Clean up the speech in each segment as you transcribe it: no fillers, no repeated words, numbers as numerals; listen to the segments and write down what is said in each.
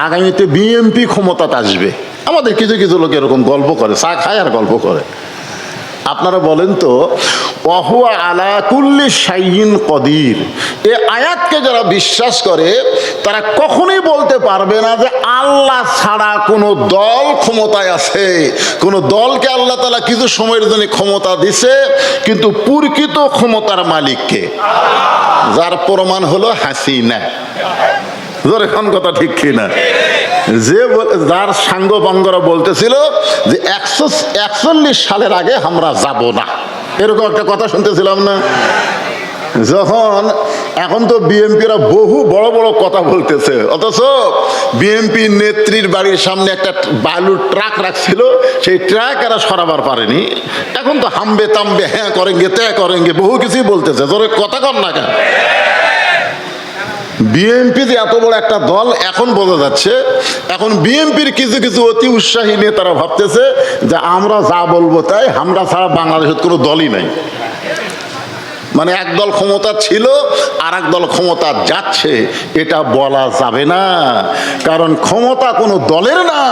আগামীতে বিএনপি ক্ষমতাতে আসবে। আমাদের কিছু কিছু লোক এরকম গল্প করে, চা খায় আর গল্প করে। আপনারা বলেন তো, ওয়াহুয়া আলা কুল্লি শাইইন কদির, এ আয়াতকে যারা বিশ্বাস করে তারা কখনোই বলতে পারবে না যে আল্লাহ ছাড়া কোনো দল ক্ষমতায় আছে। কোনো দলকে আল্লাহ তাআলা কিছু সময়ের জন্য ক্ষমতা দিছে, কিন্তু প্রকৃত ক্ষমতার মালিককে, যার প্রমাণ হলো হাসিনা। জোরে কোন কথা ঠিক কিনা? যে যার সাঙ্গ বাঙ্গরা বলতেছিল যে 141 সালের আগে আমরা যাব না, এরকম একটা কথা শুনতেছিলাম না যখন। এখন তো বিএনপিরা বহু বড় বড় কথা বলতেছে, অথচ বিএনপি নেত্রীর বাড়ির সামনে একটা বালুর ট্রাক রাখছিল, সেই ট্রাক এরা সরাবার পারেনি। এখন তো হামবে তামবে, হ্যাঁ করেঙ্গে ত্যাগ করেঙ্গে, বহু কিছুই বলতেছে। জোরে কথা কর না কেন? বিএনপি যে এত বড় একটা দল এখন বোঝা যাচ্ছে। এখন বিএনপির কিছু কিছু অতি উৎসাহী নেতারা ভাবতেছে যে আমরা যা বলবো তাই, আমরা ছাড়া বাংলাদেশের কোনো দলই নাই। মানে এক দল ক্ষমতা ছিল আর এক দল ক্ষমতা যাচ্ছে, এটা বলা যাবে না। কারণ ক্ষমতা কোনো দলের না,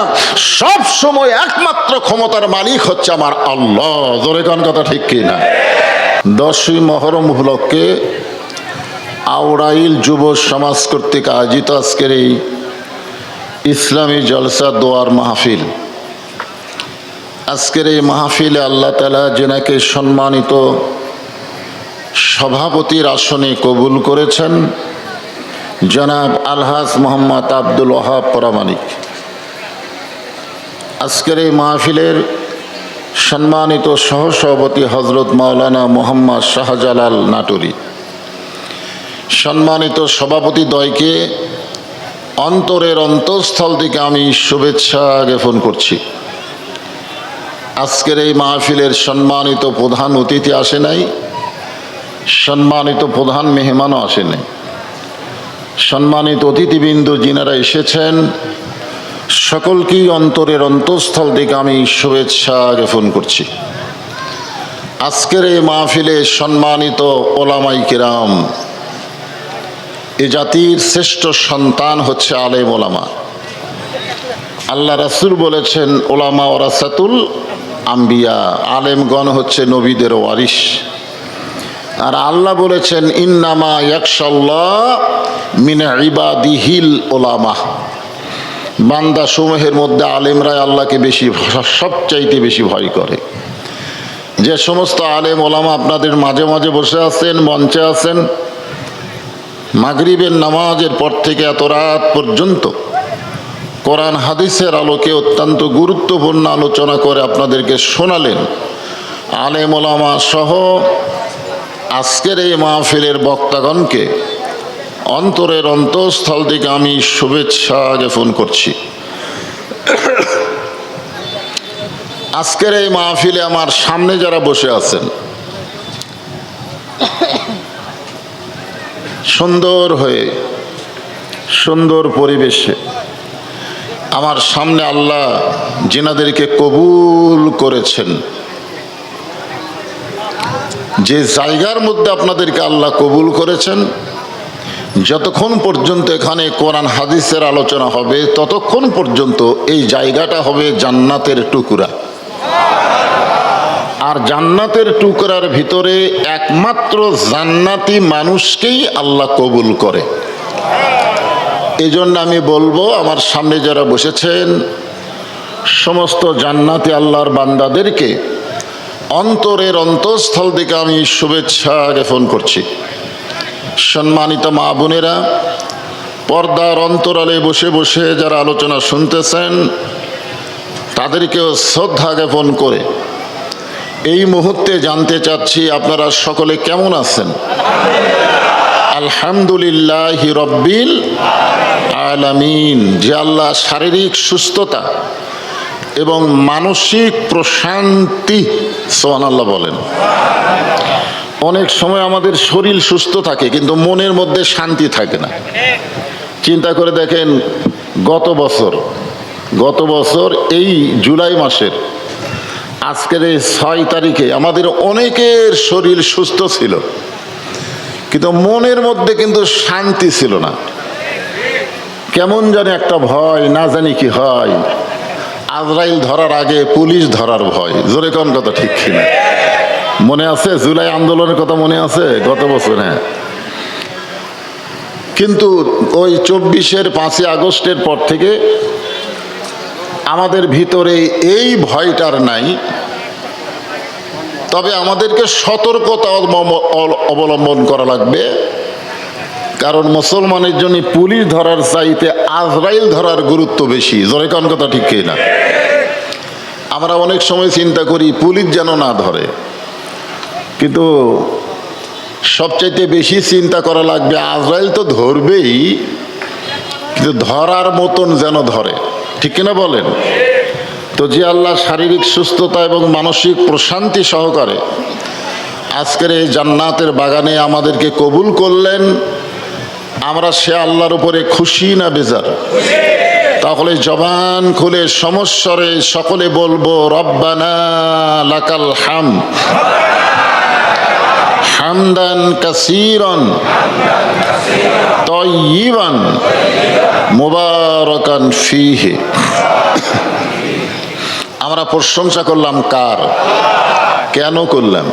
সব সময় একমাত্র ক্ষমতার মালিক হচ্ছে আমার আল্লাহ। জোরে কোন কথা ঠিক কিনা? 10ই মহরম উপলক্ষে আওড়াইল যুব সমাজ কর্তৃক আয়োজিত আজকের এই ইসলামী জলসা দোয়ার মাহফিল, আজকের এই মাহফিলে আল্লাহ তাআলা যেনাকে সম্মানিত সভাপতির আসনে কবুল করেছেন, জনাব আলহাজ মোহাম্মদ আব্দুল ওয়াহাব প্রামাণিক। আজকের এই মাহফিলের সম্মানিত সহসভাপতি হজরত মাওলানা মোহাম্মদ শাহজালাল নাটুরি, সম্মানিত সভাপতি দ্বয়কে অন্তরের অন্তঃস্থল থেকে আমি শুভেচ্ছা জ্ঞাপন করছি। আজকের এই মাহফিলের সম্মানিত প্রধান অতিথি আসে নাই, সম্মানিত প্রধান মেহমানও আসে নাই। সম্মানিত অতিথিবৃন্দ যিনারা এসেছেন সকলকেই অন্তরের অন্তঃস্থল থেকে আমি শুভেচ্ছা জ্ঞাপন করছি। আজকের এই মাহফিলে সম্মানিত ওলামায়ে কিরাম, এ জাতির শ্রেষ্ঠ সন্তান হচ্ছে আলেম ওলামা। আল্লাহ রাসূল বলেছেন ওলামা ওয়ারাসাতুল আম্বিয়া, আলেমগণ হচ্ছে নবীদের ওয়ারিস। আর আল্লাহ বলেছেন ইন্নামা ইয়াখশাল্লাহ মিন ইবাদিহিল ওলামা, বান্দা সমূহের মধ্যে আলেমরাই আল্লাহকে বেশি, সবচাইতে বেশি ভয় করে। যে সমস্ত আলেম ওলামা আপনাদের মাঝে মাঝে বসে আছেন, মঞ্চে আছেন, মাগরিবের নামাজের পর থেকে এত রাত পর্যন্ত কোরআন হাদিসের আলোকে অত্যন্ত গুরুত্বপূর্ণ আলোচনা করে আপনাদেরকে শোনালেন, আলেম ওলামা সহ আজকের এই মাহফিলের বক্তাগণকে অন্তরের অন্তঃস্থল থেকে আমি শুভেচ্ছা জ্ঞাপন করছি। আজকের এই মাহফিলে আমার সামনে যারা বসে আছেন, সুন্দর হয়ে সুন্দর পরিবেশে আমার সামনে আল্লাহ যিনাদেরকে কবুল করেছেন, যে জায়গার মধ্যে আপনাদেরকে আল্লাহ কবুল করেছেন, যতক্ষণ পর্যন্ত এখানে কোরআন হাদিসের আলোচনা হবে ততক্ষণ পর্যন্ত এই জায়গাটা হবে জান্নাতের টুকরা। আর জান্নাতের টুকরার ভিতরে একমাত্র জান্নাতি মানুষকেই আল্লাহ কবুল করে। এই জন্য আমি বলবো আমার সামনে যারা বসেছেন সমস্ত জান্নাতি আল্লাহর বান্দাদেরকে অন্তরের অন্তঃস্থল থেকে আমি শুভেচ্ছা জ্ঞাপন করছি। সম্মানিত মা বোনেরা, পর্দার অন্তরালে বসে বসে যারা আলোচনা শুনতেছেন তাদেরকেও শ্রদ্ধা জ্ঞাপন করে এই মুহূর্তে জানতে চাচ্ছি আপনারা সকলে কেমন আছেন? আলহামদুলিল্লাহি রব্বিল আলামিন। যে আল্লাহ শারীরিক সুস্থতা এবং মানসিক প্রশান্তি, সুবহানাল্লাহ বলেন। অনেক সময় আমাদের শরীর সুস্থ থাকে কিন্তু মনের মধ্যে শান্তি থাকে না। চিন্তা করে দেখেন, গত বছর এই জুলাই মাসের আজকের এই 6 তারিখে আমাদের অনেকের শরীর সুস্থ ছিল কিন্তু মনের মধ্যে কিন্তু শান্তি ছিল না। কেমন জানি একটা ভয়, না জানি কি হয়। আজরাইল ধরার আগে পুলিশ ধরার ভয়। জোরে কোন কথা ঠিক কিনা? মনে আছে জুলাই আন্দোলনের কথা? মনে আছে গত বছর? হ্যাঁ। কিন্তু ওই 24-এর 5ই আগস্টের পর থেকে আমাদের ভিতরে এই ভয়টার নাই। তবে আমাদেরকে সতর্কতা অবলম্বন করা লাগবে, কারণ মুসলমানের জন্য পুলিশ ধরার চাইতে আজরাইল ধরার গুরুত্ব বেশি। জোরে কোন কথা ঠিক কিনা? আমরা অনেক সময় চিন্তা করি পুলিশ যেন না ধরে, কিন্তু সবচাইতে বেশি চিন্তা করা লাগবে আজরাইল তো ধরবেই, কিন্তু ধরার মতন যেন ধরে। ঠিক কিনা বলেন? তো যে আল্লাহ শারীরিক সুস্থতা এবং মানসিক প্রশান্তি সহকারে আজকের এই জান্নাতের বাগানে আমাদেরকে কবুল করলেন, আমরা সে আল্লাহর উপরে খুশি না বেজার? তাহলে জবান খুলে সমস্বরে সকলে বলবো রব্বানা লাকাল হামদ হামদান কাসীরান তাইয়িবান মুবারাকান ফীহি। আমরা প্রশংসা করলাম কার? কেন করলাম?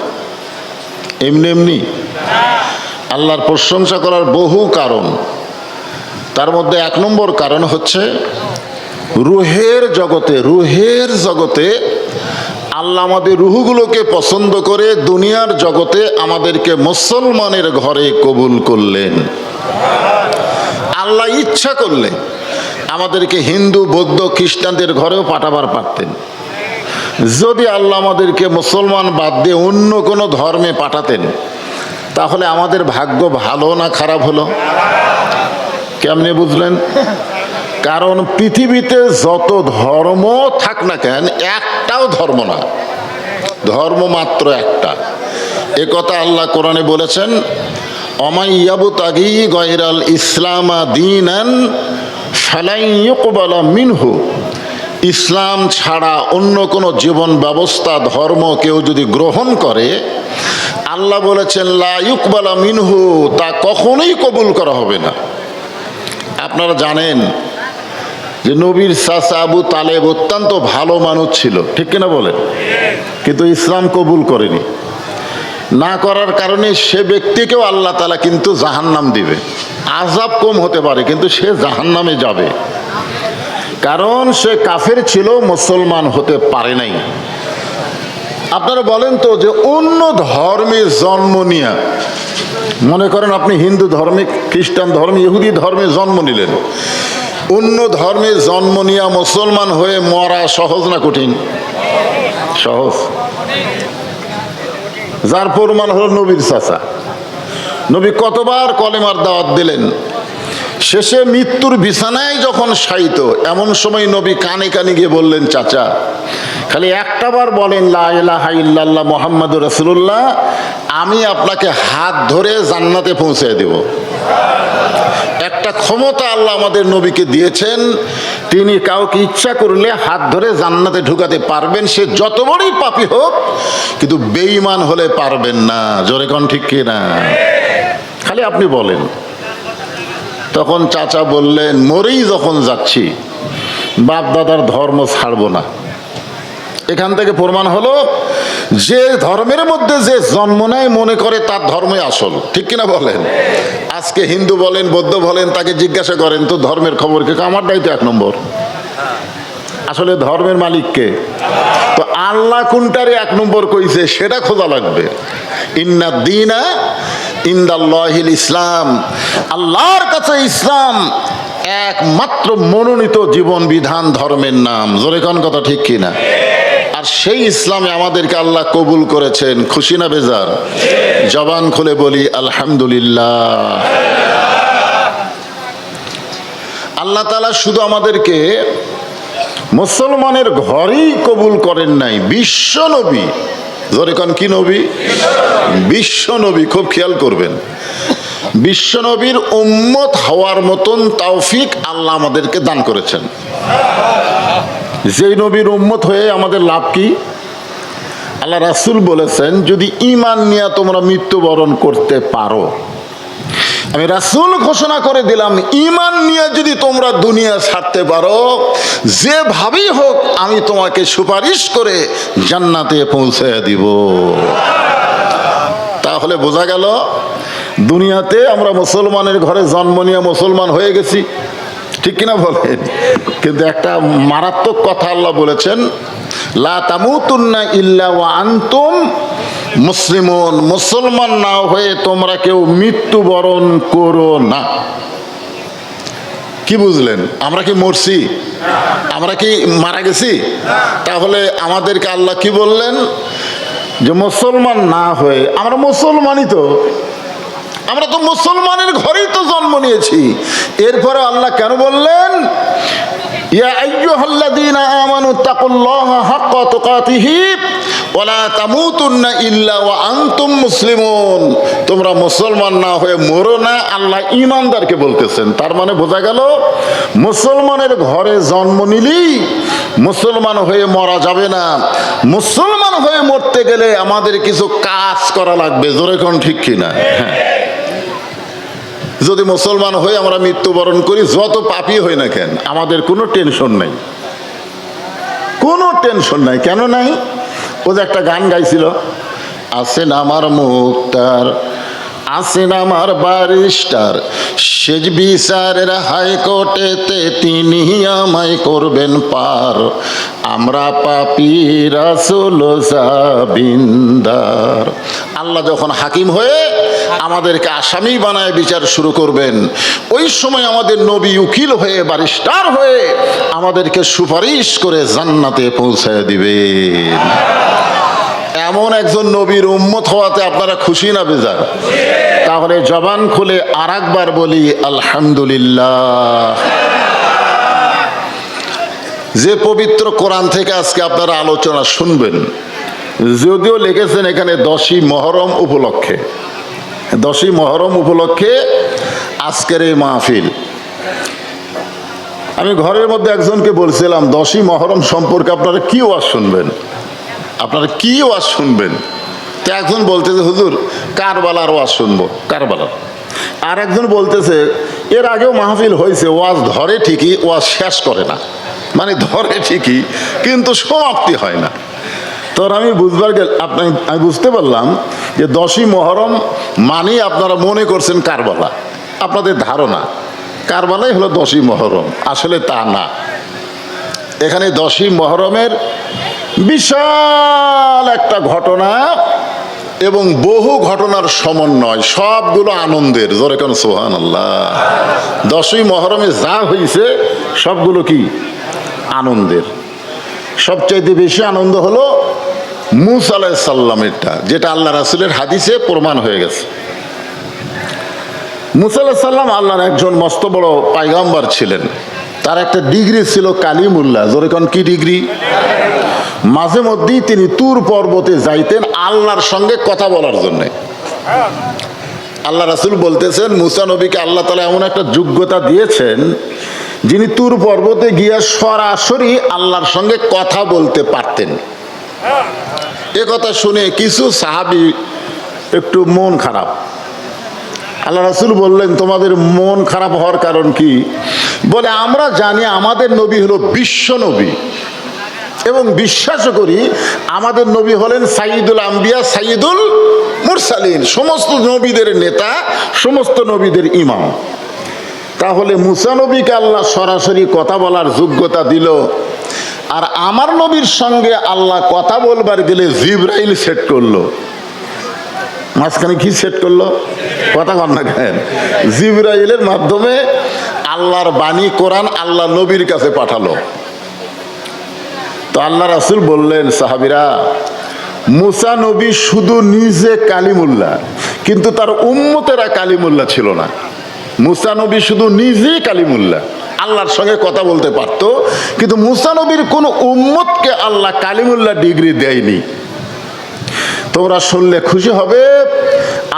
এমনি এমনি? আল্লাহর প্রশংসা করার বহু কারণ। তার মধ্যে 1 নম্বর কারণ হচ্ছে রুহের জগতে আল্লাহ আমাদের রুহগুলোকে পছন্দ করে দুনিয়ার জগতে আমাদেরকে মুসলমানের ঘরে কবুল করলেন। আল্লাহ ইচ্ছা করলে আমাদেরকে হিন্দু, বৌদ্ধ, খ্রিস্টানদের ঘরেও পাঠাবার পারতেন। যদি আল্লাহ আমাদেরকে মুসলমান বাদ দিয়ে অন্য কোনো ধর্মে পাঠাতেন, তাহলে আমাদের ভাগ্য ভালো না খারাপ হলো? কেমনে বুঝলেন? কারণ পৃথিবীতে যত ধর্ম থাক না কেন, একটাও ধর্ম না, ধর্ম মাত্র একটা। এ কথা আল্লাহ কোরআনে বলেছেন, অমাই ইয়াবতাগি গায়রাল ইসলামা দীনান ফালাই ইউকবালা মিনহু। ইসলাম ছাড়া অন্য কোনো জীবন ব্যবস্থা, ধর্ম কেউ যদি গ্রহণ করে, আল্লাহ বলেছেন লা ইউকবালা মিনহু, তা কখনোই কবুল করা হবে না। আপনারা জানেন যে নবীর চাচা আবু তালেব অত্যন্ত ভালো মানুষ ছিল, ঠিক কিনা বলেন? কিন্তু ইসলাম কবুল করেনি। না করার কারণে সে ব্যক্তিকেও আল্লাহ তাআলা কিন্তু জাহান্নাম দিবে। আযাব কম হতে পারে, কিন্তু সে জাহান্নামে যাবে, কারণ সে কাফের ছিল, মুসলমান হতে পারে নাই। আপনারা বলেন তো যে অন্য ধর্মে জন্ম নিয়ে, মনে করেন আপনি হিন্দু ধর্মে, খ্রিস্টান ধর্মে, ইহুদি ধর্মে জন্ম নিলেন, অন্য ধর্মে জন্ম নিয়ে মুসলমান হয়ে মরা সহজ না কঠিন? সহজ। যার প্রমাণ হলো নবীর চাচা। নবী কতবার কলেমার দাওয়াত দিলেন, শেষে মৃত্যুর বিছানায় যখন শায়িত, এমন সময় নবী কানে কানে গিয়ে বললেন, চাচা খালি একটাবার বলেন লা ইলাহা ইল্লাল্লাহ মুহাম্মাদুর রাসূলুল্লাহ, আমি আপনাকে হাত ধরে জান্নাতে পৌঁছে দেব। একটা ক্ষমতা আল্লাহ আমাদের নবীকে দিয়েছেন, তিনি কাউকে ইচ্ছা করলে হাত ধরে জান্নাতে ঢুকাতে পারবেন, সে যত বড়ই পাপী হোক, কিন্তু বেঈমান হলে পারবেন না। জোরে কোন ঠিক কিনা? খালি আপনি বলেন। তখন চাচা বললেন, মরেই যখন যাচ্ছি, বাপ দাদার ধর্ম ছাড়বো না। এখান থেকে প্রমাণ হলো যে ধর্মের মধ্যে যে জন্ম নেয় মনে করে তার ধর্মই আসল, ঠিক কিনা বলেন? আজকে হিন্দু বলেন, বৌদ্ধ বলেন, তাকে জিজ্ঞাসা করেন তো ধর্মের খবর কে? আমার দায়িত্ব 1 নম্বর। আসলে ধর্মের মালিককে তো আল্লাহ কোনটারে 1 নম্বর কইছে সেটা খোঁজা লাগবে। ইন্না দীনা ইনদাল্লাহিল ইসলাম, আল্লাহর কাছে ইসলাম একমাত্র মনোনীত জীবন বিধান, ধর্মের নাম। জোরে কোন কথা ঠিক কিনা? আর সেই ইসলামে আমাদেরকে আল্লাহ কবুল করেছেন। খুশি না বেজার? জবান খুলে বলি আলহামদুলিল্লাহ। আল্লাহ তাআলা শুধু আমাদেরকে মুসলমানের ঘরেই কবুল করেন নাই, বিশ্ব নবী, জোরে কোন কি নবী? বিশ্ব নবী। খুব খেয়াল করবেন, বিশ্ব নবীর উম্মত হওয়ার মতন তৌফিক আল্লাহ আমাদেরকে দান করেছেন। যেই নবীর উম্মত হয়ে আমাদের লাভ কি? আল্লাহ রাসূল বলেছেন, যদি ঈমান নিয়ে তোমরা মৃত্যুবরণ করতে পারো, আমি রাসূল ঘোষণা করে দিলাম, ঈমান নিয়ে যদি তোমরা দুনিয়া ছাড়তে পারো, যেভাবেই হোক আমি তোমাকে সুপারিশ করে জান্নাতে পৌঁছে দিব। তাহলে বোঝা গেল দুনিয়াতে আমরা মুসলমানের ঘরে জন্ম নিয়ে মুসলমান হয়ে গেছি, ঠিক কিনা বলেন? কিন্তু একটা মারাত্মক কথা আল্লাহ বলেছেন, লা তামুতুন্না ইল্লা ওয়া আনতুম মুসলিমুন, মুসলমান না হয়ে তোমরা কেউ মৃত্যুবরণ করো না। কি বুঝলেন? আমরা কি মরছি? আমরা কি মারা গেছি? তাহলে আমাদেরকে আল্লাহ কি বললেন? যে মুসলমান না হয়ে, আমরা মুসলমানই তো, আমরা তো মুসলমানের ঘরেই তো জন্ম নিয়েছি। এরপরে আল্লাহ কেন বললেন, ইয়া আইয়ুহাল্লাযীনা আমানু তাকুল্লাহা হাক্কা তুকাতিহি ওয়া লা তামুতুন্না ইল্লা ওয়া আনতুম মুসলিমুন, তোমরা মুসলমান না হয়ে মরো না। আল্লাহ ঈমানদারকে বলতেছেন। তার মানে বোঝা গেল মুসলমানের ঘরে জন্ম নিলেই মুসলমান হয়ে মরা যাবে না। মুসলমান হয়ে মরতে গেলে আমাদের কিছু কাজ করা লাগবে। জোরে কোন ঠিক কিনা? হ্যাঁ, যদি মুসলমান হয়ে আমরা মৃত্যুবরণ করি, যত পাপী হই না কেন, আমাদের কোনো টেনশন নাই, কোনো টেনশন নাই। কেন নাই? ও যে একটা গান গাইছিল, আছেন আমার মুক্তার, আছেন আমার ব্যারিস্টার, সেজ বিচারের হাইকোর্টেতে তিনি আমায় করবেন পার, আমরা পাপী রাসূল জাবিন্দার। আল্লাহ যখন হাকিম হয়ে আমাদেরকে আসামি বানায় বিচার শুরু করবেন, ওই সময় আমাদের নবী উকিল হয়ে, ব্যারিস্টার হয়ে আমাদেরকে সুপারিশ করে জান্নাতে পৌঁছায় দিবেন। এমন একজন নবীর উম্মত হওয়াতে আপনারা খুশি না বেজার? তাহলে জবান খুলে আর একবার বলি আলহামদুলিল্লাহ। যে পবিত্র কোরআন থেকে আজকে আপনারা আলোচনা শুনবেন, যদিও লিখেছেন এখানে 10ই মহরম উপলক্ষে, 10ই মহরম উপলক্ষে আজকের এই মাহফিল। আমি ঘরের মধ্যে একজনকে বলছিলাম 10ই মহরম সম্পর্কে আপনারা কি ওয়াজ শুনবেন, আপনারা কি ওয়াজ শুনবেন? তো একজন বলতেছে হুজুর কারবালার ওয়াজ শুনবো, কারবালার। আর একজন বলতেছে এর আগেও মাহফিল হয়েছে, ওয়াজ ধরে ঠিকই, ওয়াজ শেষ করে না, মানে ধরে ঠিকই কিন্তু সমাপ্তি হয় না। তো আমি আমি বুঝতে পারলাম যে 10ই মহরম মানে আপনারা মনে করছেন কারবালা, আপনাদের ধারণা কারবালাই হলো 10ই মহরম। আসলে তা না। এখানে 10ই মহরমের বিশাল একটা ঘটনা এবং বহু ঘটনার সমন্বয়, সবগুলো আনন্দের। জোরে কেন সুবহানাল্লাহ। 10ই মহরমে যা হয়েছে সবগুলো কি আনন্দের। সবচাইতে বেশি আনন্দ হলো মূসা আলাইহিস সালামেরটা, যেটা আল্লাহ রাসূলের হাদিসে প্রমাণ হয়ে গেছে। মূসা আলাইহিস সালাম আল্লাহর একজন মস্ত বড় পয়গম্বর ছিলেন। তার একটা ডিগ্রি ছিল কালিমুল্লাহ। জোরে কোন কি ডিগ্রি? মাঝে মধ্যেই তিনি তুর পর্বতে যাইতেন আল্লাহর সঙ্গে কথা বলার জন্য। আল্লাহ রাসূল বলতেছেন মূসা নবীকে আল্লাহ তাআলা এমন একটা যোগ্যতা দিয়েছেন, যিনি তুর পর্বতে গিয়া সরাসরি আল্লাহর সঙ্গে কথা বলতে পারতেন। এ কথা শুনে কিছু সাহাবী একটু মন খারাপ। আল্লাহ রাসূল বললেন তোমাদের মন খারাপ হওয়ার কারণ কি? বলে আমরা জানি আমাদের নবী হলো বিশ্ব নবী এবং বিশ্বাসও করি আমাদের নবী হলেন সাইয়্যিদুল আম্বিয়া সাইয়্যিদুল মুরসালিন, সমস্ত নবীদের নেতা, সমস্ত নবীদের ইমাম। তাহলে মূসা নবীকে আল্লাহ সরাসরি কথা বলার যোগ্যতা দিল, আর আমার নবীর সঙ্গে আল্লাহ কথা বলবার গেলে জিবরাইল সেট করলো। মাঝখানে কি সেট করলো? কথা কন না কেন? জিবরাইলের মাধ্যমে আল্লাহর বাণী কোরআন আল্লাহ নবীর কাছে পাঠালো। তো আল্লাহ রাসূল বললেন সাহাবীরা, মূসা নবী শুধু নিজে কালিমুল্লাহ, কিন্তু তার উম্মতেরা কালিমুল্লাহ ছিল না। মূসা নবী শুধু নিজেই কালিমুল্লাহ, আল্লাহর সঙ্গে কথা বলতে পারত, কিন্তু মূসা নবীর কোন উম্মতকে আল্লাহ কালিমুল্লাহ ডিগ্রি দেয়নি। তোমরা শুনলে খুশি হবে,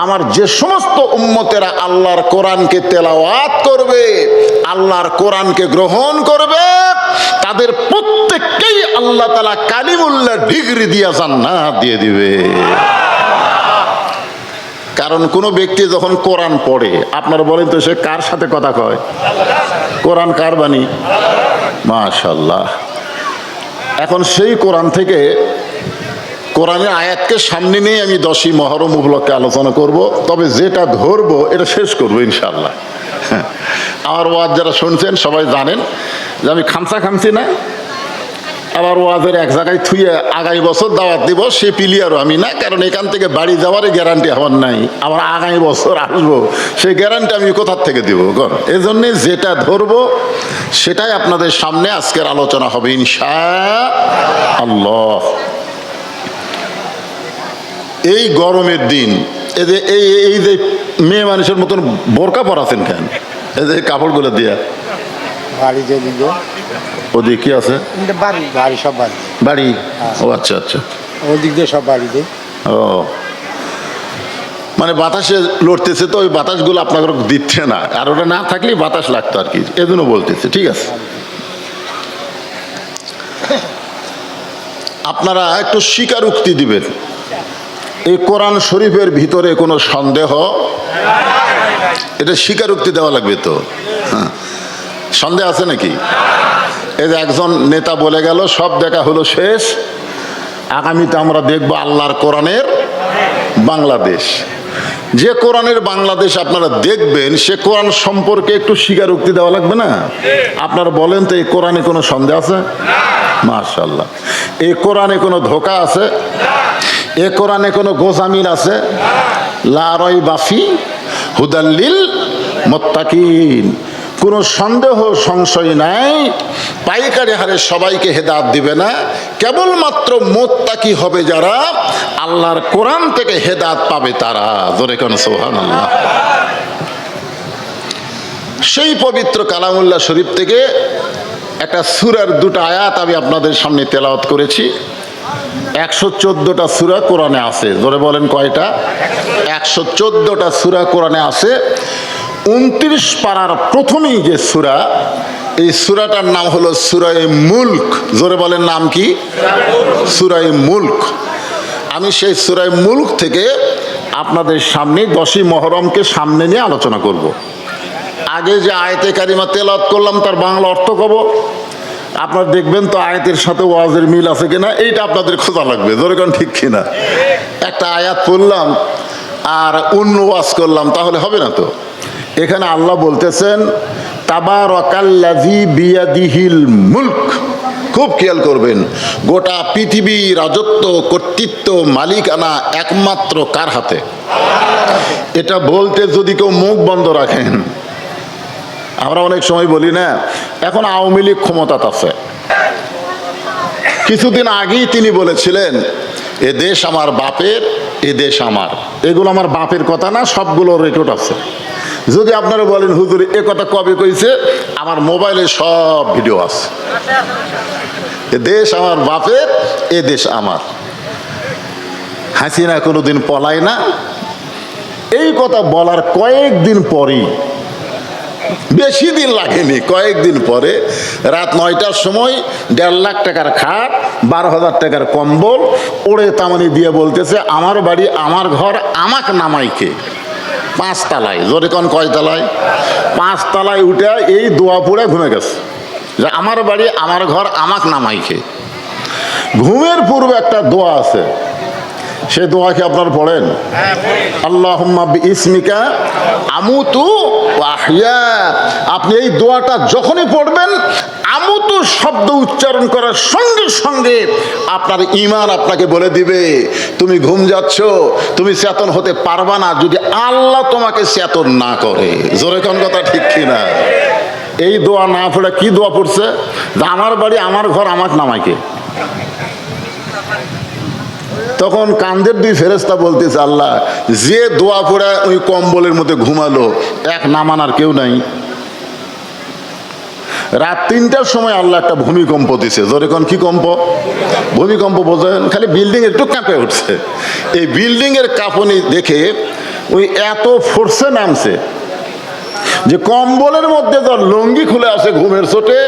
আমার যে সমস্ত উম্মতেরা আল্লাহর কোরআনকে তেলাওয়াত করবে, আল্লাহর কোরআনকে গ্রহণ করবে, তাদের প্রত্যেককেই আল্লাহ তাআলা কালিমুল্লাহ ডিগ্রি দিয়া জান্নাত দিয়ে দিবে। কারণ কোনো ব্যক্তি যখন কোরআন পড়ে, আপনারা বলেন তো সে কার সাথে কথা কয়? কোরআন কার বাণী? মাশাআল্লাহ। এখন সেই কোরআন থেকে কোরআনের আয়াতকে সামনে নিয়ে আমি 10ই মহরম উপলক্ষে আলোচনা করব। তবে যেটা ধরবো এটা শেষ করবো ইনশাআল্লাহ। আমার ওয়াজ যারা শুনছেন সবাই জানেন যে আমি খামছি না, আবার ওয়াজের এক জায়গায় থুয়ে আগামী বছর দাওয়াত দিব সে পিলিয়ারও আমি না, কারণ এখান থেকে বাড়ি যাওয়ারই গ্যারান্টি আমার নাই। আবার আগামী বছর আসবো সেই গ্যারান্টি আমি কোথার থেকে দিব? এই জন্যে যেটা ধরবো সেটাই আপনাদের সামনে আজকের আলোচনা হবে ইনশাআল্লাহ। এই গরমের দিন এই যে মেয়ে মানুষের মতন বোরকা পরাছেন কেন? এই যে কাপড়গুলো দিয়া ওদিকে কি আছে? বাড়ি। ও আচ্ছা আচ্ছা, ওদিক দিয়ে সব বাড়িতে। ও মানে বাতাসে লড়তেছে তো ওই বাতাসগুলো আপনাকে দিচ্ছে না, আর ওটা না থাকলেই বাতাস লাগতো আর কি, এজন্য বলতেছে। ঠিক আছে, আপনারা একটু স্বীকারোক্তি দিবেন এই কোরআন শরীফের ভিতরে কোনো সন্দেহ? এটা স্বীকারোক্তি দেওয়া লাগবে তো। হ্যাঁ, সন্দেহ আছে নাকি? এই যে একজন নেতা বলে গেল সব দেখা হলো শেষ, আগামীতে আমরা দেখব আল্লাহর কোরআনের বাংলাদেশ। যে কোরআনের বাংলাদেশ আপনারা দেখবেন সে কোরআন সম্পর্কে একটু স্বীকারোক্তি দেওয়া লাগবে না? আপনারা বলেন তো এই কোরআনে কোনো সন্দেহ আছে? মাশাআল্লাহ। এই কোরআনে কোনো ধোঁকা আছে? এ কোরআনে কোনো গোজামিল আছে? লা রাইবা ফি হুদাল্লিল মুত্তাকিন। কোনো সন্দেহ সংশয় নাই, পাইকারি হারে সবাইকে হেদায়েত দিবে না, কেবলমাত্র মুত্তাকি হবে যারা, আল্লাহর কোরআন থেকে হেদায়েত পাবে তারা। জোরে কোন সুবহানাল্লাহ। সেই পবিত্র কালামুল্লাহ শরীফ থেকে একটা সূরার দুটো আয়াত আমি আপনাদের সামনে তেলাওয়াত করেছি। 114টা সূরা কোরআনে আছে। জোরে বলেন কয়টা? 114টা সূরা কোরআনে আছে। 29 পারার প্রথমেই যে সূরা, এই সূরাটার নাম হলো সূরায়ে মুলক। জোরে বলেন নাম কি? সূরায়ে মুলক। আমি সেই সূরায়ে মুলক থেকে আপনাদের সামনে 10ই মহরমকে সামনে নিয়ে আলোচনা করব। আগে যে আয়াতে কারিমা তেলাওয়াত করলাম তার বাংলা অর্থ কব। আপনারা দেখবেন তো আয়াতের সাথে ওয়াজের মিল আছে কিনা, এইটা আপনাদের খোঁজা লাগবে। জোরে কোন ঠিক কিনা? একটা আয়াত পড়লাম আর অন্য ওয়াজ করলাম তাহলে হবে না তো। এখানে আল্লাহ বলতেছেন তাবারাকাল্লাযী বিয়াদিহিল মুলক। খুব খেয়াল করবেন, গোটা পৃথিবী রাজত্ব, কর্তৃত্ব, মালিকানা একমাত্র কার হাতে? এটা বলতে যদি কেউ মুখ বন্ধ রাখেন, আমরা অনেক সময় বলি না এখন আওয়ামী লীগ ক্ষমতাতে আছে। কিছুদিন আগেই তিনি বলেছিলেন এ দেশ আমার বাপের, এ দেশ আমার। এগুলো আমার বাপের কথা না, সবগুলো রেকর্ড আছে। যদি আপনারা বলেন হুজুর এ কথা কবে কইছে, আমার মোবাইলে সব ভিডিও আছে। এ দেশ আমার বাপের, এ দেশ আমার। হাসিনা কোনোদিন পলায় না। এই কথা বলার কয়েকদিন পরেই, বেশি দিন লাগেনি, কয়েকদিন পরে রাত 9টার সময় 1.5 লাখ টাকার খাট, 12,000 টাকার কম্বল ওড়ে তামানি দিয়ে বলতেছে আমার বাড়ি আমার ঘর আমাকে নামাইকে 5 তলায়। জোরে কোন কয় তলায়? 5 তলায় উঠে এই দোয়া পড়ে ঘুমে গেছে যে আমার বাড়ি আমার ঘর আমাকে নামাইকে। ঘুমের পূর্বে একটা দোয়া আছে, সে দোয়া কি আপনারা পড়েন? আল্লাহুম্মা বিইসমিকা আমুতু ওয়া আহইয়া। আপনি এই দোয়াটা যখনই পড়বেন, আমুতু শব্দ উচ্চারণ করার সঙ্গে সঙ্গে আপনার ঈমান আপনাকে বলে দিবে তুমি ঘুম যাচ্ছ, তুমি চেতন হতে পারবা না যদি আল্লাহ তোমাকে চেতন না করে। জোরে কোন কথা ঠিক কিনা? এই দোয়া না পড়ে কি দোয়া পড়ছে? যে আমার বাড়ি আমার ঘর আমাকে নামাইকে। তখন কান্দের 2 ফেরেশতা বলতেছে আল্লাহ যে দোয়া পড়ে ওই কম্বলের মধ্যে ঘুমালো, এক নামানার কেউ নাই। রাত 3টার সময় আল্লাহ একটা ভূমিকম্প দিছে। জোরে কোন কি কম্প? ভূমিকম্প বোঝেন? খালি বিল্ডিং একটু কাঁপে উঠছে। এই বিল্ডিং এর কাঁপুনি দেখে ওই এত ফোর্সে নামছে যে কম্বলের মধ্যে যার লুঙ্গি খুলে আসে ঘুমের চোটে,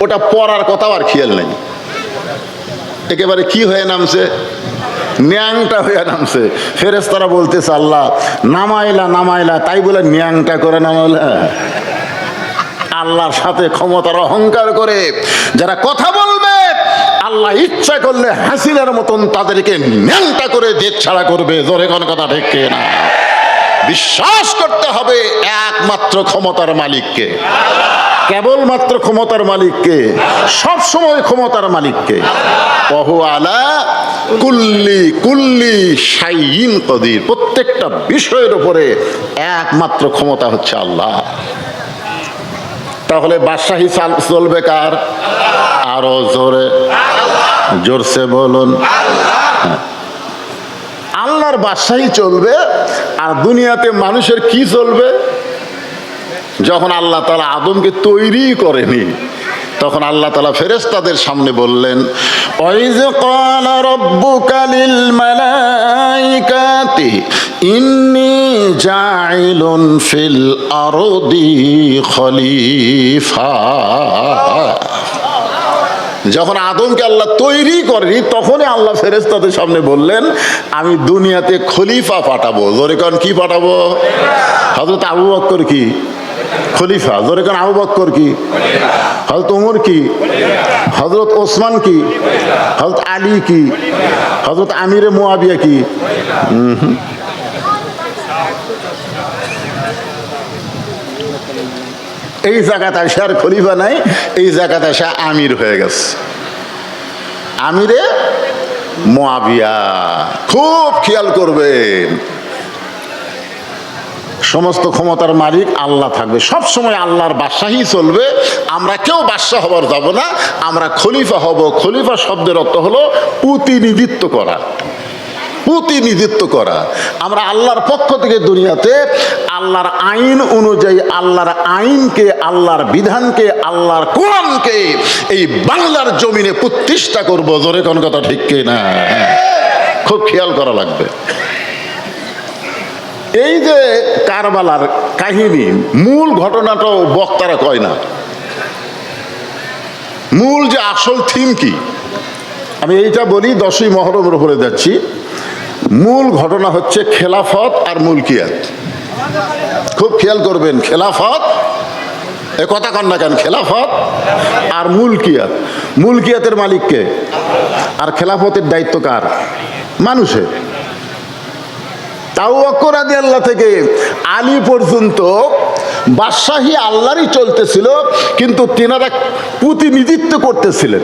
ওটা পরার কথাও আর খেয়াল নেই। একেবারে কি হয়ে নামছে? ন্যাংটা হইয়া নামছে। ফেরেশতারা বলতেছে আল্লাহ নামাইলা তাই বলে ন্যাংটা করে নামাইলা। আল্লাহর সাথে ক্ষমতার অহংকার করে যারা কথা বলবে, আল্লাহ ইচ্ছা করলে হাসিনার মতন তাদেরকে ন্যাংটা করে দেশ ছাড়া করবে। জোরে কোন কথা ঠিক না? বিশ্বাস করতে হবে একমাত্র ক্ষমতার মালিককে, কেবলমাত্র ক্ষমতার মালিককে, সব সময় ক্ষমতার মালিককে। ওহু আলা কুল্লি শাইইন কদির। প্রত্যেকটা বিষয়ের উপরে একমাত্র ক্ষমতা হচ্ছে আল্লাহ। তাহলে বাদশাহী চলবে কার? আরো জোরসে বলুন। আল্লাহর বাদশাহী চলবে। আর দুনিয়াতে মানুষের কি চলবে? যখন আল্লাহ তাআলা আদমকে তৈরি করেনি, তখন আল্লাহ তাআলা ফেরেশতাদের সামনে বললেন, ওয়াইজ ক্বালা রাব্বুকা লিল মালাইকাতি ইন্নী জাইলুন ফিল আরদি খলিফা। যখন আদমকে আল্লাহ তৈরি করেনি, তখনই আল্লাহ ফেরেশতাদের সামনে বললেন, আমি দুনিয়াতে খলিফা পাঠাবো। জোরে কোন কি পাঠাবো? হযরত আবু বকর কি খলিফা? জোরে কোন আবু বকর কি? হযরত ওমর কি? হযরত ওসমান কি? হযরত আলী কি? হযরত আমিরে মুয়াবিয়া কি? এই জায়গাতে এসে আর খলিফা নাই, এই জায়গাতে এসে আমির হয়ে গেছে, আমিরে মুয়াবিয়া। খুব খেয়াল করবেন, সমস্ত ক্ষমতার মালিক আল্লাহ থাকবে, সব সময় আল্লাহর বাদশাহী চলবে। আমরা কেউ বাদশাহ হবার যাব না, আমরা খলিফা হব। খলিফা শব্দের অর্থ হলো প্রতিনিধিত্ব করা, প্রতিনিধিত্ব করা। আমরা আল্লাহর পক্ষ থেকে দুনিয়াতে আল্লাহর আইন অনুযায়ী আল্লাহর আইনকে, আল্লাহর বিধানকে, আল্লাহর কোরআনকে এই বাংলার জমিনে প্রতিষ্ঠা করব। জোরে কোন কথা ঠিক না? খুব খেয়াল করা লাগবে। এই যে কারবালার কাহিনী, মূল ঘটনাটাও বক্তারা কয় না। মূল যে আসল থিম কি, আমি এইটা বলি, 10ই মহরমের উপরে যাচ্ছি। মূল ঘটনা হচ্ছে খেলাফত আর মুলকিয়াত। খুব খেয়াল করবেন, খেলাফত, এ কথা কন না কেন, খেলাফত আর মুলকিয়াত। মুলকিয়াতের মালিককে, আর খেলাফতের দায়িত্ব কার? মানুষের। আবু বকর রাদিয়াল্লাহু থেকে আলী পর্যন্ত বাদশাহী আল্লাহরই চলতেছিল, কিন্তু তিনারা প্রতিনিধিত্ব করতেছিলেন।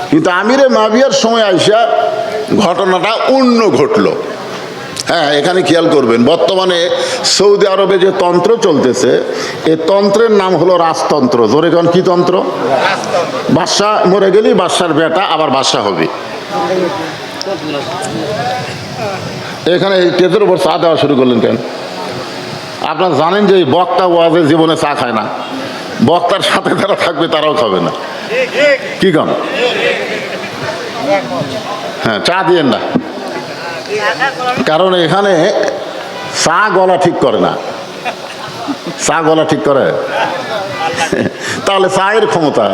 কিন্তু আমিরে মুয়াবিয়ার সময় আইসা ঘটনাটা অন্য ঘটলো। হ্যাঁ, এখানে খেয়াল করবেন, বর্তমানে সৌদি আরবে যে তন্ত্র চলতেছে, এই তন্ত্রের নাম হলো রাজতন্ত্র। জোরে কোন কি তন্ত্র? বাদশা মরে গেলি বাদশার বেটা আবার বাদশা হবে। এখানে টেজের উপর চা দেওয়া শুরু করলেন কেন? আপনারা জানেন যে এই বক্তা ওয়াজে জীবনে চা খায় না, বক্তার সাথে যারা থাকবে তারাও খাবে না। কি কম? হ্যাঁ, চা দিয়েন না, কারণ এখানে চা গলা ঠিক করে না। চা গলা ঠিক করে? তাহলে চায়ের ক্ষমতা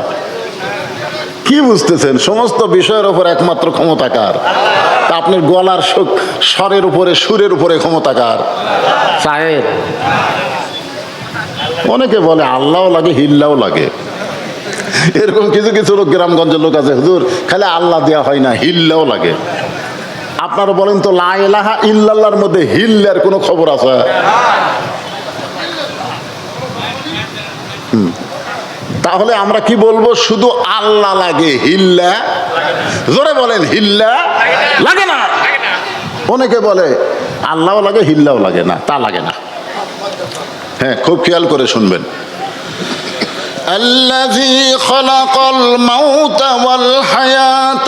কি বুঝতেছেন? সমস্ত বিষয়ের উপর একমাত্র ক্ষমতা কার? তা আপনার গলার স্বরের উপরে, সুরের উপরে ক্ষমতা কার? চায়ের। অনেকে বলে আল্লাহও লাগে, হিল্লাও লাগে। এরকম কিছু কিছু লোক, গ্রামগঞ্জের লোক আছে, হুজুর খালি আল্লাহ দেওয়া হয় না, হিল্লাও লাগে। আপনারা বলেন তো, লা ইলাহা ইল্লাল্লাহর মধ্যে হিল্লার কোনো খবর আছে? তাহলে আমরা কি বলবো? শুধু আল্লাহ লাগে, হিল্লা, জোরে বলেন, হিল্লা লাগে না। অনেকে বলে আল্লাহও লাগে, হিল্লাও লাগে না, তা লাগে না। হ্যাঁ, খুব খেয়াল করে শুনবেন। الذي خلق الموت والحياة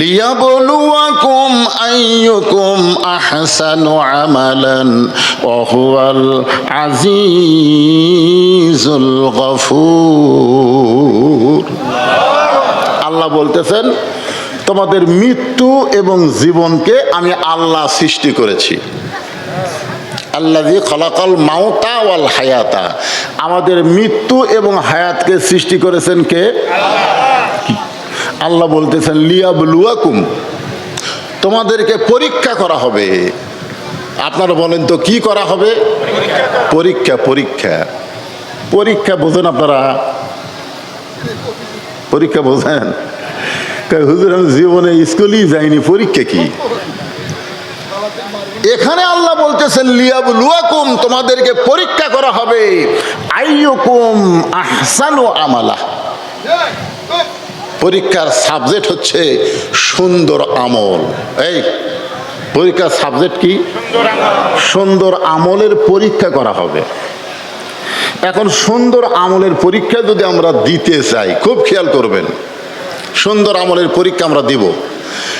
ليبلوكم أيكم أحسن عملا وهو العزيز الغفور। আল্লাহ বলতেছেন, তোমাদের মৃত্যু এবং জীবনকে আমি আল্লাহ সৃষ্টি করেছি। আল্লাযী খালাকাল মাউতা ওয়াল হায়াতা, আমাদের মৃত্যু এবং হায়াতকে সৃষ্টি করেছেন কে? আল্লাহ বলতেছেন লিয়াবলুয়াকুম, তোমাদেরকে পরীক্ষা করা হবে। আপনারা বলেন তো কি করা হবে? পরীক্ষা। পরীক্ষা পরীক্ষা বোঝেন আপনারা? পরীক্ষা বোঝেন? হুজুর আমি জীবনে স্কুলেই যাইনি, পরীক্ষা কি? এখানে আল্লাহ বলতেছেন লিয়াবলুয়াকুম, তোমাদেরকে পরীক্ষা করা হবে। আইয়ুকুম আহসানু আমালা। পরীক্ষার সাবজেক্ট হচ্ছে সুন্দর আমল। এই পরীক্ষার সাবজেক্ট কি? সুন্দর আমলের পরীক্ষা করা হবে। এখন সুন্দর আমলের পরীক্ষা যদি আমরা দিতে চাই, খুব খেয়াল করবেন, সুন্দর আমলের পরীক্ষা আমরা দিব,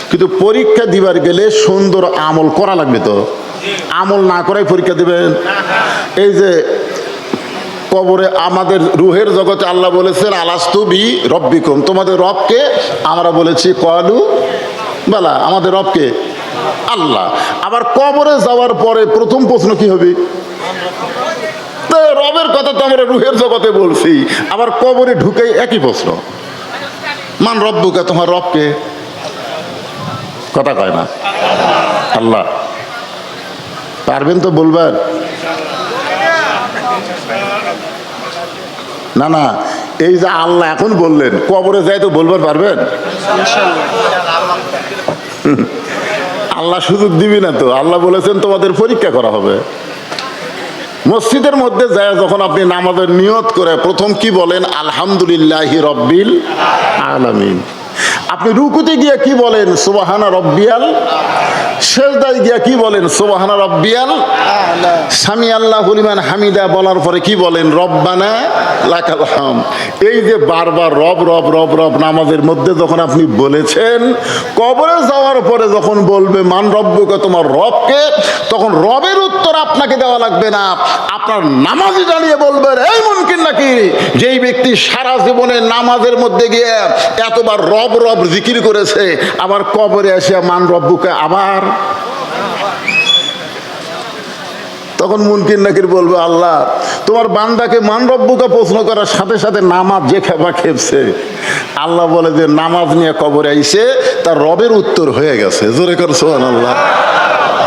কিন্তু পরীক্ষা দিবার গেলে সুন্দর আমল করা লাগবে। তো আমল না করাই পরীক্ষা দিবেন? এই যে কবরে আমাদের রুহের জগতে আল্লাহ বলেছেন আলাস্তু বি রব্বিকুম, তোমাদের রবকে? আমরা বলেছি কলু বালা, আমাদের রবকে আল্লাহ। আবার কবরে যাওয়ার পরে প্রথম প্রশ্ন কি হবে? রবের কথা তো আমরা রুহের জগতে বলছি, আবার কবরে ঢুকে একই প্রশ্ন, মান রব্বুকা, তোমার রবকে? কথা কয় না আল্লাহ। পারবেন তো বলবার? না না, এই যে আল্লাহ এখন বললেন, কবরে যাই তো বলবার পারবেন? আল্লাহ সুযোগ দিবি না তো। আল্লাহ বলেছেন তোমাদের পরীক্ষা করা হবে। মসজিদের মধ্যে যায় যখন আপনি নামাজের নিয়ত করে প্রথম কি বলেন? আলহামদুলিল্লাহি রব্বিল আলামিন। আপনি রুকুতে গিয়ে কি বলেন? সুবহানা রব্বিয়াল। সেজদায় গিয়া কি বলেন? সুবহানা রব্বিয়াল। সামি আল্লাহু লিমান হামিদা বলার পরে কি বলেন? রব্বানা লাকাল হামদ। এই যে বারবার রব রব রব রব নামাজের মধ্যে যখন আপনি বলেছেন, কবরে যাওয়ার পরে যখন বলবে মান রব্বুকা, তোমার রবকে, তখন রবের উত্তর আপনাকে দেওয়া লাগবে না, আপনার নামাজি জানিয়ে বলবেন এই মুমকিন নাকি যেই ব্যক্তি সারা জীবনে নামাজের মধ্যে গিয়ে এতবার রব রব জিকির করেছে, আবার কবরে এসে মান রব্বুকা আবার? তখন মুনকির নাকির বলবে আল্লাহ তোমার বান্দাকে মান রব্বুকা প্রশ্ন করার সাথে সাথে নামাজ যে খেপা খেপছে। আল্লাহ বলে যে নামাজ নিয়ে কবরে আইছে, তার রবের উত্তর হয়ে গেছে। জোরে কর সুবহানাল্লাহ।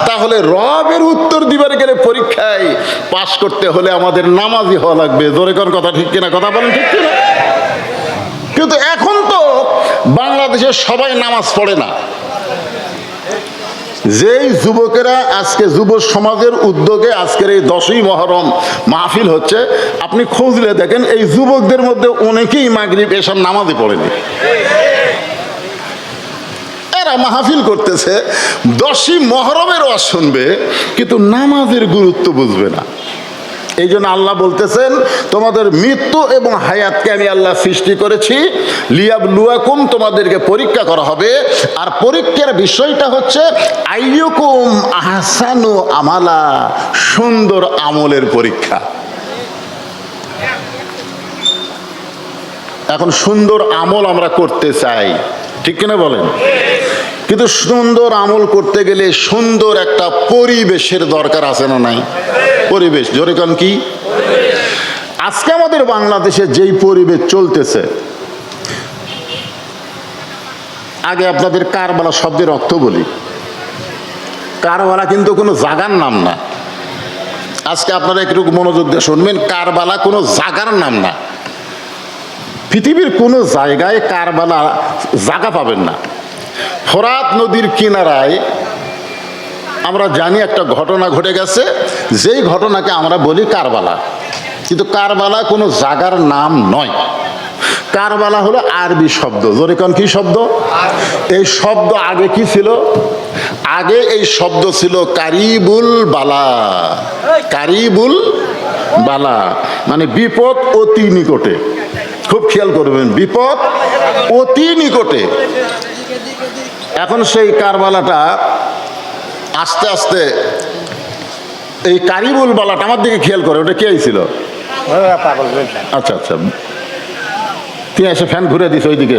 তাহলে রবের উত্তর দিবার গেলে পরীক্ষায় পাশ করতে হলে আমাদের নামাজি হওয়া লাগবে। জোরে কর, কথা ঠিক কিনা? কথা বলেন ঠিক কিনা? কিন্তু এখন তো বাংলাদেশের সবাই নামাজ পড়ে না। যেই যুবকেরা আজকে যুব সমাজের উদ্যোগে আজকের এই 10ই মহরম মাহফিল হচ্ছে, আপনি খুঁজলে দেখেন এই যুবকদের মধ্যে অনেকেই মাগরিব এসব নামাজই পড়েনি। এরা মাহফিল করতেছে, 10ই মহরমের ওয়াজ শুনবে, কিন্তু নামাজের গুরুত্ব বুঝবে না। এই জন্য আল্লাহ বলতেছেন তোমাদের মৃত্যু এবং হায়াতকে আমি আল্লাহ সৃষ্টি করেছি লিয়াবলুয়াকুম, তোমাদেরকে পরীক্ষা করা হবে। আর পরীক্ষার বিষয়টা হচ্ছে আইয়ুকুম আহসানু আমালা, সুন্দর আমলের পরীক্ষা। এখন সুন্দর আমল আমরা করতে চাই, ঠিক কিনা বলেন? কিন্তু সুন্দর আমল করতে গেলে সুন্দর একটা পরিবেশের দরকার আছে না নাই? পরিবেশ, জোরে কোন কি? আজকে আমাদের বাংলাদেশে যেই পরিবেশ চলতেছে, আগে আপনাদের কারবালা শব্দের অর্থ বলি। কারবালা কিন্তু কোনো জায়গার নাম না। আজকে আপনারা একটু মনোযোগ দিয়ে শুনবেন, কারবালা কোনো জায়গার নাম না। পৃথিবীর কোনো জায়গায় কারবালা জায়গা পাবেন না। ফোরাত নদীর কিনারায় আমরা জানি একটা ঘটনা ঘটে গেছে, যেই ঘটনাকে আমরা বলি কারবালা, কিন্তু কারবালা কোনো জায়গার নাম নয়। কারবালা হলো আরবি শব্দ। জোরে কোন কি শব্দ? এই শব্দ আগে কি ছিল? আগে এই শব্দ ছিল কারিবুল বালা। কারিবুল বালা মানে বিপদ অতি নিকটে। খুব খেয়াল করবেন, বিপদ অতি নিকটে। এখন সেই কারবালাটা আস্তে আস্তে, এই কারিবুল বালাটা আমার দিকে খেয়াল করে, ওটা কে ছিল? আচ্ছা আচ্ছা, তুই এসে ফ্যান ঘুরে দিস ওইদিকে।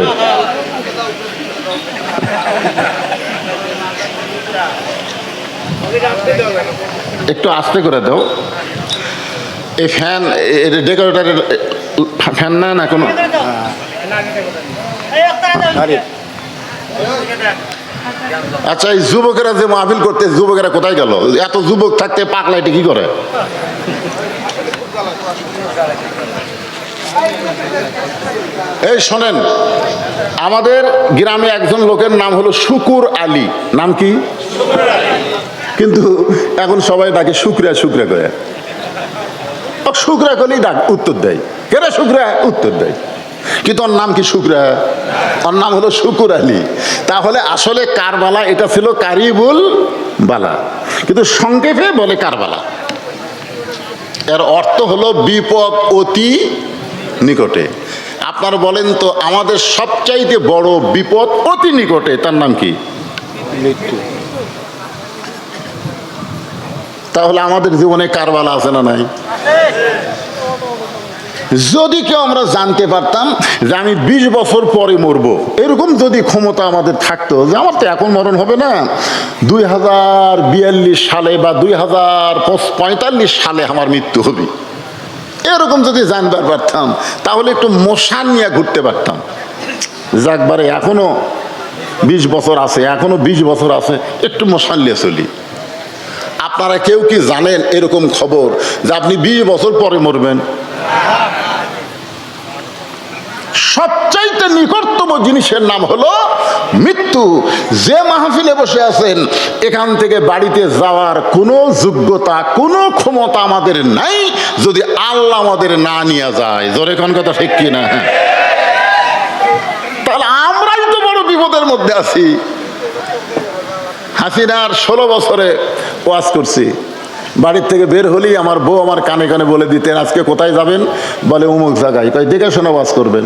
একটু আস্তে করে দাও। এই ফ্যান ডেকোরেটারের ফ্যান না কোনো আচ্ছা, এই যুবকেরা যে মাহফিল করতে, যুবকেরা কোথায় গেল? এত যুবক থাকতে পাগলাইটে কি করে? এই শোনেন, আমাদের গ্রামে একজন লোকের নাম হলো শুকুর আলী। নাম কি? কিন্তু এখন সবাই ডাকে শুক্রা শুক্রা করে। শুক্রা করলেই ডাক উত্তর দেয়, কেরা শুক্রা উত্তর দেয়, কিন্তু ওর নাম কি শুক্রা? ওর নাম হলো শুকুর আলী। তাহলে আসলে কারবালা এটা ছিল কারিবুল বালা, কিন্তু সংক্ষেপে বলে কারবালা। এর অর্থ হলো বিপদ অতি নিকটে। আপনারা বলেন তো, আমাদের সবচাইতে বড় বিপদ অতি নিকটে, তার নাম কি? মৃত্যু। তাহলে আমাদের জীবনে কারবালা আছে না নাই? যদি কেউ আমরা জানতে পারতাম যে আমি 20 বছর পরে মরবো, এরকম যদি ক্ষমতা আমাদের থাকতো যে আমার তো এখন মরণ হবে না, 2042 সালে বা 2045 সালে আমার মৃত্যু হবে, এরকম যদি জানবার পারতাম তাহলে একটু মশান নিয়ে ঘুরতে পারতাম। যাকবারে এখনো 20 বছর আছে, এখনো 20 বছর আছে, একটু মশান নিয়ে চলি। আপনারা কেউ কি জানেন এরকম খবর যে আপনি 20 বছর পরে মরবেন? সবচাইতে নিকটতম জিনিসের নাম হলো মৃত্যু। যে মাহফিলে বসে আছেন, এখান থেকে বাড়িতে যাওয়ার কোনো যোগ্যতা, কোনো ক্ষমতা আমাদের নাই যদি আল্লাহ আমাদের না নিয়ে যায়। জোরে কোন কথা ঠিক কি না? তাহলে আমরাই তো বড় বিপদের মধ্যে আছি। হাসিনার 16 বছরে ওয়াজ করছি, বাড়ির থেকে বের হলেই আমার বউ আমার কানে কানে বলে দিতেন, আজকে কোথায় যাবেন? বলে অমুক জায়গায়। কই দেখে শোনা ওয়াজ করবেন?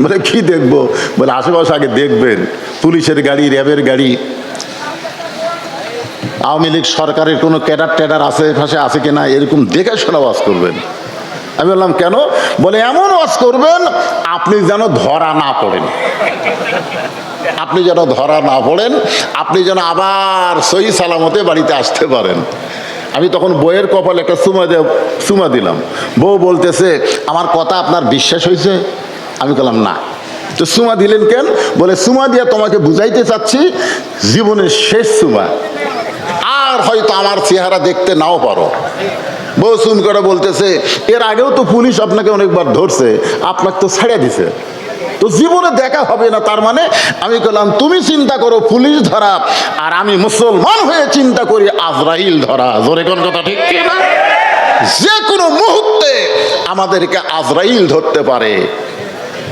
বলে কি দেখবো? বলে আশেপাশে আগে দেখবেন, পুলিশের গাড়ি, র্যাবের গাড়ি, আওয়ামী লীগ সরকারের কোনো ক্যাডার ট্যাডার আছে পাশে আছে কিনা, এরকম দেখে শোনা ওয়াজ করবেন। আমি বললাম কেন? বলে এমন ওয়াজ করবেন আপনি যেন ধরা না পড়েন, আপনি যেন ধরা না পড়েন, আপনি যেন আবার সহি সালামতে বাড়িতে আসতে পারেন। আমি তখন বইয়ের কপালে একটা চুমা দিলাম। বউ বলতেছে, আমার কথা আপনার বিশ্বাস হয়েছে? আমি বললাম না। তো চুমা দিলেন কেন? বলে চুমা দিয়ে তোমাকে বুঝাইতে চাচ্ছি জীবনের শেষ চুমা, আর হয়তো আমার চেহারা দেখতে নাও পারো। বউ চুম করে বলতেছে, এর আগেও তো পুলিশ আপনাকে অনেকবার ধরছে, আপনাকে তো ছেড়ে দিছে, তো জীবনে দেখা হবে না। তার মানে আমি বললাম, তুমি চিন্তা করো পুলিশ ধরা, আর আমি মুসলমান হয়ে চিন্তা করি আজরাইল ধরা। জোরে কোন কথা ঠিক কি না? যে কোনো মুহূর্তে আমাদেরকে আজরাইল ধরতে পারে,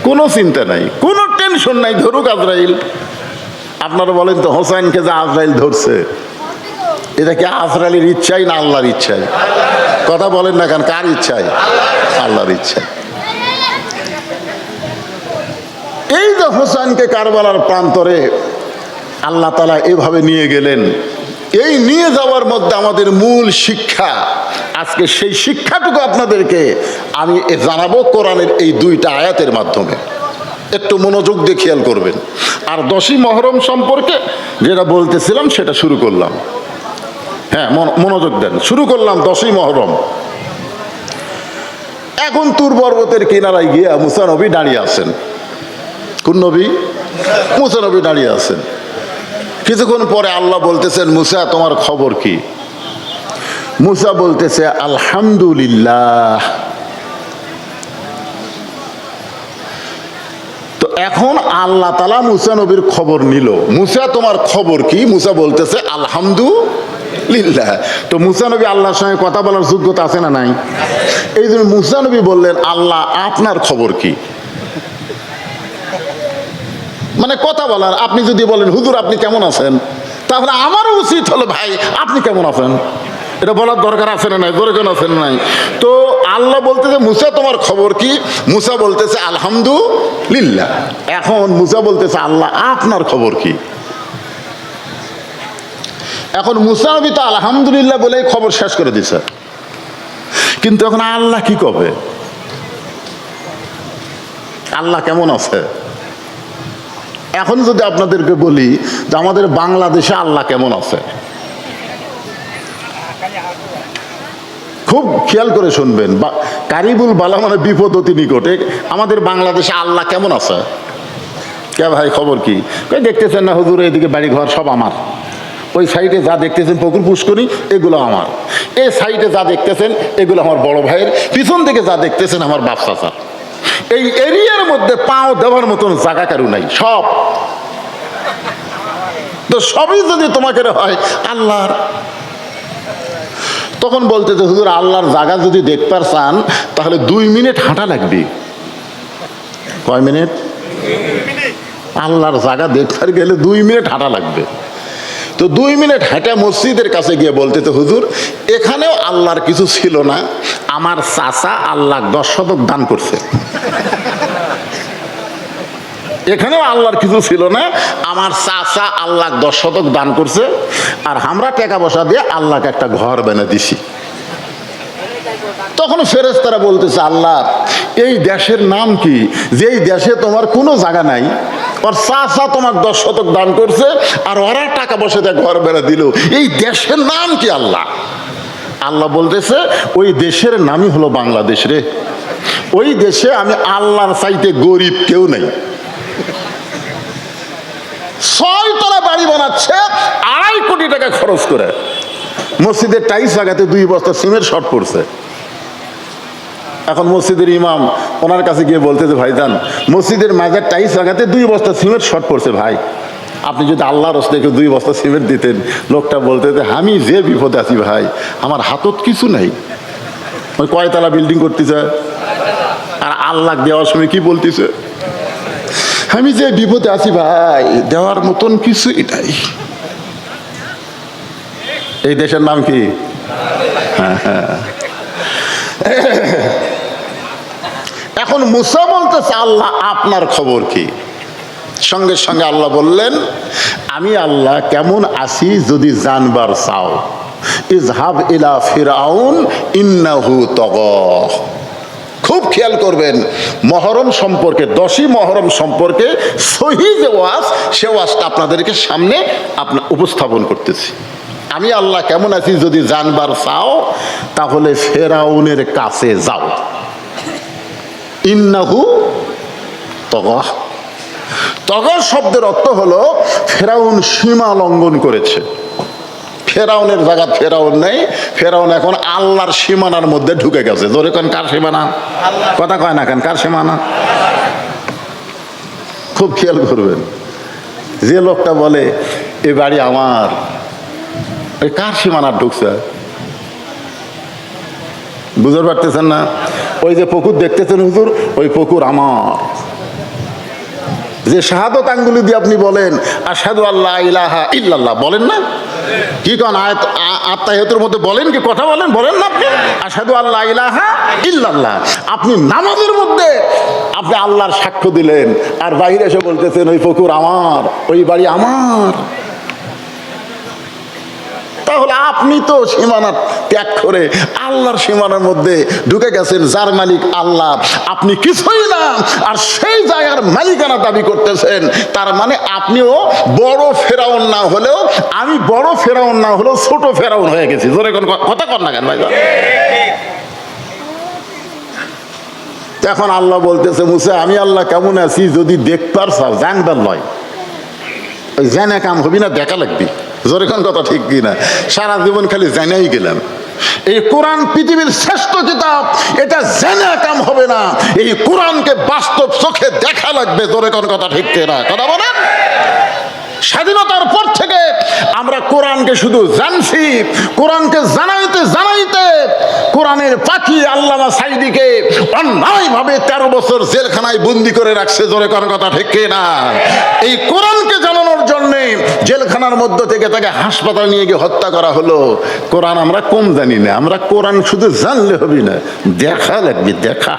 কোনো চিন্তা নাই, কোনো টেনশন নাই, ধরুক আজরাইল। আপনারা বলেন তো, হোসেনকে যে আজরাইল ধরছে, এটা কি আজরাইলের ইচ্ছাই না আল্লাহর ইচ্ছাই? কথা বলেন না কেন? কার ইচ্ছাই? আল্লাহর ইচ্ছাই। এই যে হোসেনকে কারবালার প্রান্তরে আল্লাহ তাআলা এভাবে নিয়ে গেলেন, এই নিয়ে যাওয়ার মধ্যে আমাদের মূল শিক্ষা, আজকে সেই শিক্ষাটুকু আপনাদেরকে আমি জানাবো কোরআনের এই 2টা আয়াতের মাধ্যমে। একটু মনোযোগ দিয়ে খেয়াল করবেন। আর 10ই মহরম সম্পর্কে যেটা বলতেছিলাম সেটা শুরু করলাম। হ্যাঁ, মনোযোগ দেন। শুরু করলাম 10ই মহরম। এখন তুর পর্বতের কিনারায় গিয়ে মুসা নবী দাঁড়িয়ে আছেন। কোন নবী? মুসা নবী দাঁড়িয়ে আছেন। কিছুক্ষণ পরে আল্লাহ বলতেছেন, মুসা তোমার খবর কি? মুসা বলতেছে আলহামদুলিল্লাহ। তো এখন আল্লাহ তাআলা মুসা নবীর খবর নিল। মুসা তোমার খবর কি? মুসা বলতেছে আলহামদুলিল্লাহ। তো মুসা নবী আল্লাহর সঙ্গে কথা বলার যোগ্যতা আছে না নাই? এই জন্য মুসা নবী বললেন, আল্লাহ আপনার খবর কি? মানে কথা বলার। আপনি যদি বলেন হুজুর আপনি কেমন আছেন, তাহলে আমারও উচিত হলো ভাই আপনি কেমন আছেন, এটা বলার দরকার আছে না নাই? দরকার আছে না নাই? তো আল্লাহ বলতেছে মুসা তোমার খবর কি? মুসা বলতেছে আলহামদুলিল্লাহ। এখন মুসা বলতেছে আল্লাহ আপনার খবর কি? এখন মুসা নবী তো আলহামদুলিল্লাহ বলে খবর শেষ করে দিছে, কিন্তু এখন আল্লাহ কি কবে? আল্লাহ কেমন আছে? এখন যদি আপনাদেরকে বলি যে আমাদের বাংলাদেশে আল্লাহ কেমন আছে, খুব খেয়াল করে শুনবেন। কারিবুল বালা মানে বিপদ অতি নিকটে। আমাদের বাংলাদেশে আল্লাহ কেমন আছে? কে ভাই খবর কি? কই দেখতেছেন না হুজুর, এইদিকে বাড়ি ঘর সব আমার, ওই সাইডে যা দেখতেছেন পুকুর পুষ্করি এগুলো আমার, এই সাইডে যা দেখতেছেন এগুলো আমার বড় ভাইয়ের, পিছন দিকে যা দেখতেছেন আমার বাপ চাচার। এই এরিয়ার মধ্যে পাও দেওয়ার মতন জায়গা কারু নাই, সব তো সবই যদি তোমাকে হয় আল্লাহর। তখন বলতে যে হুজুর আল্লাহর জায়গা যদি দেখবার চান তাহলে 2 মিনিট হাঁটা লাগবে। কয় মিনিট? আল্লাহর জায়গা দেখবার গেলে 2 মিনিট হাঁটা লাগবে। তো 2 মিনিট হেঁটে মসজিদের কাছে গিয়ে বলতে তো হুজুর এখানেও আল্লাহর কিছু ছিল না, আমার চাচা আল্লাহ 10 শতক দান করছে। এখানেও আল্লাহর কিছু ছিল না, আমার চাচা আল্লাহ 10 শতক দান করছে, আর আমরা টাকা পয়সা দিয়ে আল্লাহকে একটা ঘর বানিয়ে দিছি। তখন ফেরেশতারা বলতেছে আল্লাহ এই দেশের নাম কি, যেই দেশে তোমার কোনো জায়গা নাই, ওর চাচা তোমার 10 শতক দান করছে আর ওরা টাকা পয়সা দিয়ে ঘর বেড়া দিল, এই দেশের নাম কি আল্লাহ? আল্লাহ বলতেছে ওই দেশের নামই হলো বাংলাদেশ রে। ওই দেশে আমি আল্লাহর চাইতে গরিব কেউ নাই। 6 তলা বাড়ি বানাচ্ছে 2.5 কোটি টাকা খরচ করে, মসজিদের টাইলস লাগাতে 2 বস্তা সিমেন্ট শর্ট পড়ছে। এখন মসজিদের ইমাম ওনার কাছে গিয়ে বলতেছে ভাইজান মসজিদের মাঝে টাইলস লাগাতে 2 বস্তা সিমেন্ট শর্ট পড়ছে, ভাই আপনি যদি আল্লাহর রাস্তায় 2 বস্তা সিমেন্ট দিতেন। লোকটা বলতেছে আমি যে বিপদে আছি ভাই, আমার হাতত কিছু নাই। ওই কয়তলা বিল্ডিং করতেছে আর আল্লাহ দেওয়ার সময় কি বলতেছে, আমি যে বিপদে আছি ভাই দেওয়ার মতন কিছুই নাই। এই দেশের নাম কি? এখন মুসা বলতেছে আল্লাহ আপনার খবর কি? সঙ্গে সঙ্গে আল্লাহ বললেন আমি আল্লাহ কেমন আছি যদি জানবার চাও, ইজহাব ইলা ফিরাউন ইন্নাহু তাগা। খুব খেয়াল করবেন মহরম সম্পর্কে, 10ই মহরম সম্পর্কে সহি যে ওয়াজ, সে ওয়াজটা আপনাদেরকে সামনে উপস্থাপন করতেছি। আমি আল্লাহ কেমন আছি যদি জানবার চাও তাহলে ফেরাউনের কাছে যাও। ইন্নাহু তাগা। তাগা শব্দের অর্থ হলো ফেরাউন সীমা লঙ্ঘন করেছে। ফেরাউনের জায়গা ফেরাউন নেই, ফেরাউন এখন আল্লাহর সীমানার মধ্যে ঢুকে গেছে। জোরে কোন কার সীমানা? কথা কয় না কেন, কার সীমানা? খুব খেয়াল করবেন, যে লোকটা বলে এ বাড়ি আমার, ওই কার সীমানা ঢুকছে? বুঝতে পারতেছেন না? ওই যে পুকুর দেখতেছেন হুজুর, ওই পুকুর আমার। যে শাহাদত আঙ্গুলি দিয়ে আপনি বলেন আশহাদু আল্লা ইলাহা ইল্লাল্লাহ, বলেন না? কি কোন আত্মাহিয়াতের মধ্যে বলেন কি, কথা বলেন, বলেন না আপনি আশহাদু আল্লা ইলাহা ইল্লাল্লাহ? আপনি নামাজের মধ্যে আপনি আল্লাহর সাক্ষ্য দিলেন আর বাইরে এসে বলতেছেন ওই পুকুর আমার, ওই বাড়ি আমার। তাহলে আপনি তো সীমানা ত্যাগ করে আল্লাহর সীমানার মধ্যে ঢুকে গেছেন, যার মালিক আল্লাহ, আপনি কিছুই না, আর সেই জায়গার মালিকানা দাবি করতেছেন। তার মানে আপনিও বড় ফেরাউন না হলেও, আমি বড় ফেরাউন না হলেও ছোট ফেরাউন হয়ে গেছি। জোরে কোন কথা কর না কেন ভাই? এখন আল্লাহ বলতেছে মুসা আমি আল্লাহ কেমন আছি যদি দেখবার চাও, জানবার নয়, ওই জানা কাম হবি না, দেখা লাগবি। জোরে কোন কথা ঠিক কিনা? সারা জীবন খালি জানাই গেলাম। এই কোরআন পৃথিবীর শ্রেষ্ঠ কিতাব, এটা জেনে কাম হবে না, এই কোরআনকে বাস্তব চোখে দেখা লাগবে। জোরে কোন কথা ঠিক কিনা? কথা বলেন। স্বাধীনতার পর থেকে আমরা কোরআনকে শুধু জানছি, কোরআনকে জানাইতে জানাইতে কোরআনের পাখি আল্লামা সাইদিকে অন্যায়ভাবে 13 বছর জেলখানায় বন্দি করে রাখছে। জোরে কোন কথা ঠিক কিনা? এই কোরআনকে জানানোর জন্য জেলখানার মধ্য থেকে তাকে হাসপাতাল নিয়ে গিয়ে হত্যা করা হলো। কোরআন আমরা কম জানি না, আমরা কোরআন শুধু জানলে হবে না, দেখা লাগবে, দেখা।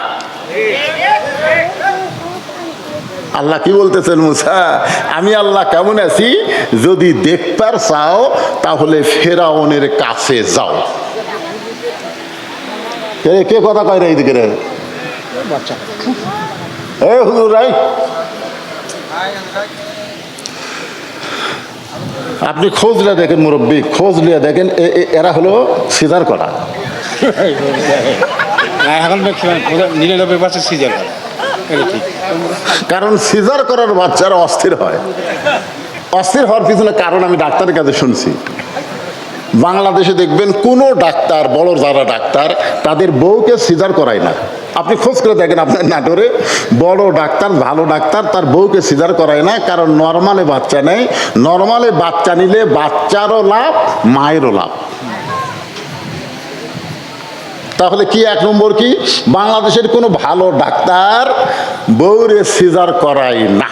আল্লাহ কি বলতেছেন মুসা আমি আল্লাহ কেমন আছি যদি দেখবার চাও তাহলে ফেরাউনের কাছে যাও। কে কথা কয় রে এইদিকে রে? হুজুর রাই, আপনি খোঁজ লিয়া দেখেন, মুরব্বী খোঁজ লিয়া দেখেন, এরা হলো সিজার করা। এখন 99% সিজার করা। কারণ সিজার করার বাচ্চারা অস্থির হয়। অস্থির হওয়ার পিছনে কারণ আমি ডাক্তারের কাছে শুনছি। বাংলাদেশে দেখবেন কোনো ডাক্তার, বড় যারা ডাক্তার, তাদের বউকে সিজার করায় না। আপনি খোঁজ করে দেখেন আপনার নাটোরে বড় ডাক্তার, ভালো ডাক্তার, তার বউকে সিজার করায় না। কারণ নর্মালে বাচ্চা নেয়, নর্মালে বাচ্চা নিলে বাচ্চারও লাভ, মায়েরও লাভ। তাহলে কি এক নম্বর কি, বাংলাদেশের কোনো ভালো ডাক্তার বউরে সিজার করায় না।